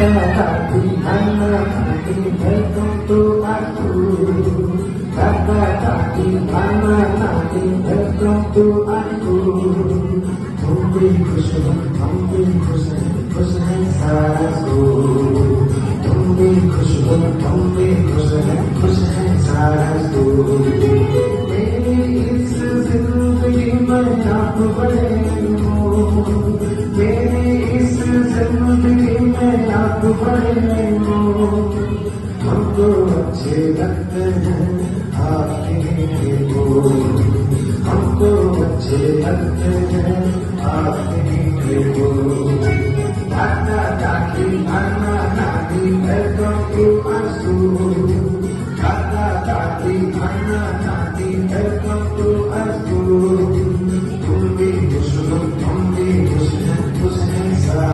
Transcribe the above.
Tati, Nana, Tati, welcome to our school. Tata, Tati, Nana, Tati, welcome to our school. तुम भी खुश हो, हम भी खुश हैं सारा स्कूल. तुम भी खुश हो, हम भी खुश हैं सारा स्कूल. मेरी इस जिंदगी में आप बड़े हो, मेरी इस जिंदगी में आप बड़े हो. हमको अच्छे लगते हैं आपके बोल, हमको अच्छे लगते हैं आपके बोल. दादा दादी नाना नानी वेलकम टू आवर स्कूल. दादा दादी नाना नानी वेलकम टू आवर स्कूल.